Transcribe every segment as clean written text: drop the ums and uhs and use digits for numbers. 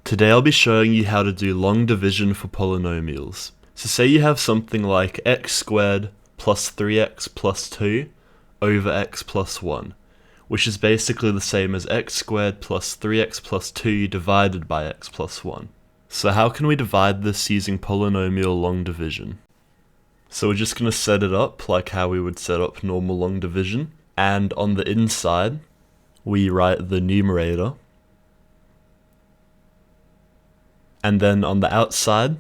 Today I'll be showing you how to do long division for polynomials. So say you have something like x squared plus 3x plus 2 over x plus 1, which is basically the same as x squared plus 3x plus 2 divided by x plus 1. So how can we divide this using polynomial long division? So we're just going to set it up like how we would set up normal long division, and on the inside we write the numerator, and then on the outside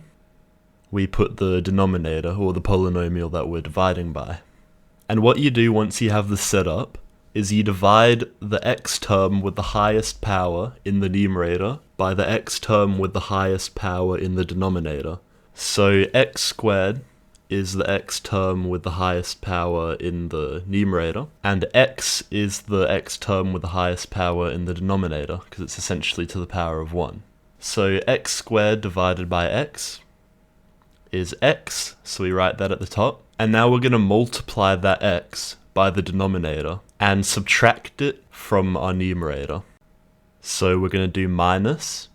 we put the denominator, or the polynomial that we're dividing by. And what you do once you have this set up is you divide the x term with the highest power in the numerator by the x term with the highest power in the denominator. So x squared is the x term with the highest power in the numerator, and x is the x term with the highest power in the denominator, because it's essentially to the power of 1. So x squared divided by x is x, so we write that at the top, and now we're going to multiply that x by the denominator and subtract it from our numerator. So we're going to do minus,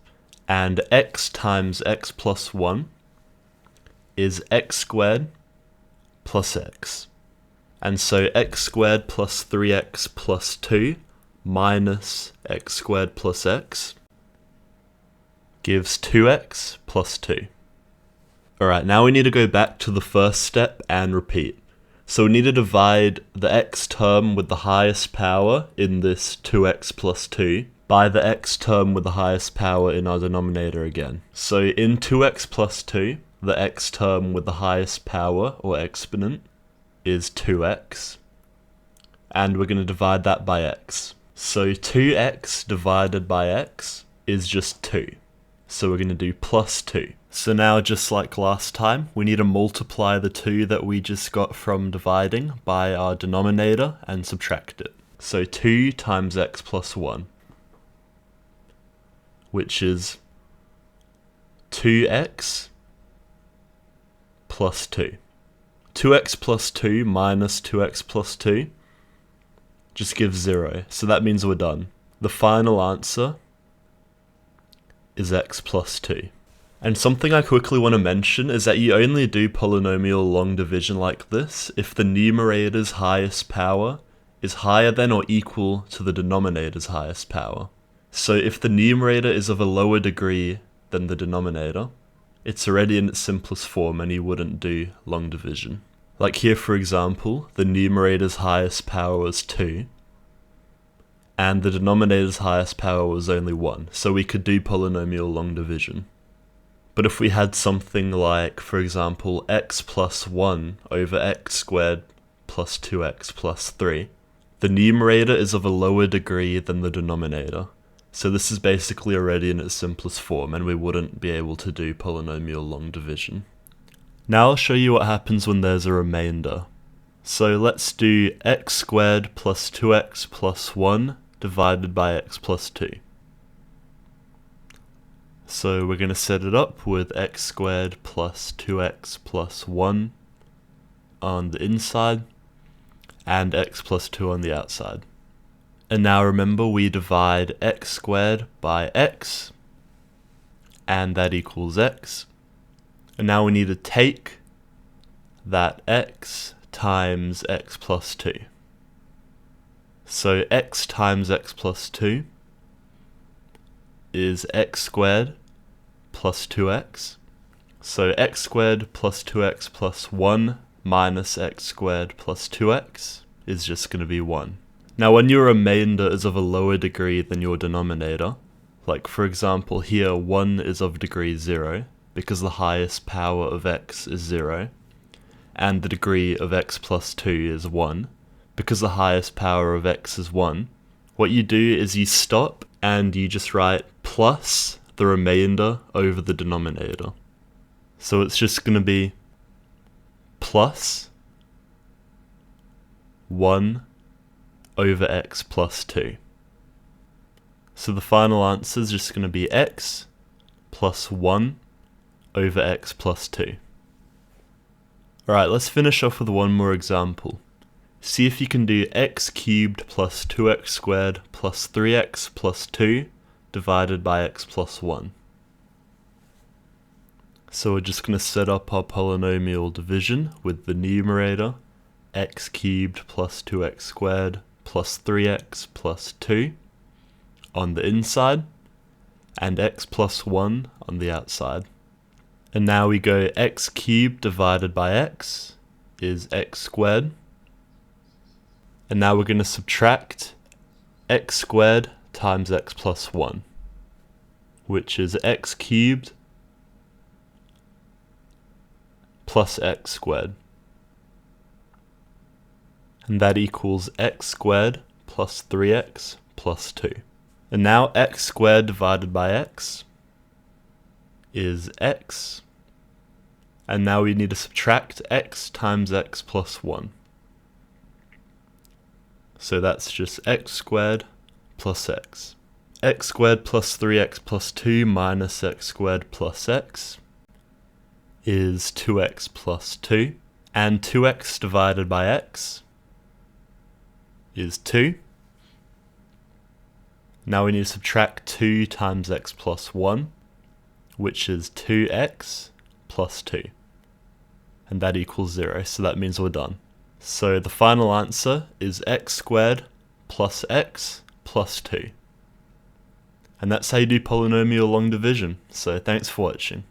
and x times x plus 1 is x squared plus x. And so x squared plus 3x plus 2 minus x squared plus x gives 2x plus 2. Alright, now we need to go back to the first step and repeat. So we need to divide the x term with the highest power in this 2x plus 2 by the x term with the highest power in our denominator again. So in 2x plus 2, the x term with the highest power, or exponent, is 2x, and we're going to divide that by x. So 2x divided by x is just 2. So we're going to do plus 2. So now, just like last time, we need to multiply the 2 that we just got from dividing by our denominator and subtract it. So 2 times x plus 1, which is 2x plus 2. 2x plus 2 minus 2x plus 2 just gives 0, so that means we're done. The final answer is x plus 2. And something I quickly want to mention is that you only do polynomial long division like this if the numerator's highest power is higher than or equal to the denominator's highest power. So if the numerator is of a lower degree than the denominator, it's already in its simplest form and you wouldn't do long division. Like here, for example, the numerator's highest power was 2, and the denominator's highest power was only 1, so we could do polynomial long division. But if we had something like, for example, x plus 1 over x squared plus 2x plus 3, the numerator is of a lower degree than the denominator. So this is basically already in its simplest form, and we wouldn't be able to do polynomial long division. Now I'll show you what happens when there's a remainder. So let's do x squared plus 2x plus 1 divided by x plus 2. So we're going to set it up with x squared plus 2x plus 1 on the inside, and x plus 2 on the outside. And now remember, we divide x squared by x, and that equals x. And now we need to take that x times x plus 2. So x times x plus 2 is x squared plus 2x. So x squared plus 2x plus 1 minus x squared plus 2x is just going to be 1. Now when your remainder is of a lower degree than your denominator, like for example here 1 is of degree 0, because the highest power of x is 0, and the degree of x plus 2 is 1, because the highest power of x is 1, what you do is you stop and you just write plus the remainder over the denominator. So it's just going to be plus 1 over x plus 2. So the final answer is just going to be x plus 1 over x plus 2. Alright, let's finish off with one more example. See if you can do x cubed plus 2x squared plus 3x plus 2 divided by x plus 1. So we're just going to set up our polynomial division with the numerator x cubed plus 2x squared plus 3x plus 2 on the inside, and x plus 1 on the outside. And now we go x cubed divided by x is x squared. And now we're going to subtract x squared times x plus 1, which is x cubed plus x squared. And that equals x squared plus 3x plus 2. And now x squared divided by x is x. And now we need to subtract x times x plus 1. So that's just x squared plus x. X squared plus 3x plus 2 minus x squared plus x is 2x plus 2. And 2x divided by x is 2. Now we need to subtract 2 times x plus 1, which is 2x plus 2. And that equals 0, so that means we're done. So the final answer is x squared plus x plus 2. And that's how you do polynomial long division. So thanks for watching.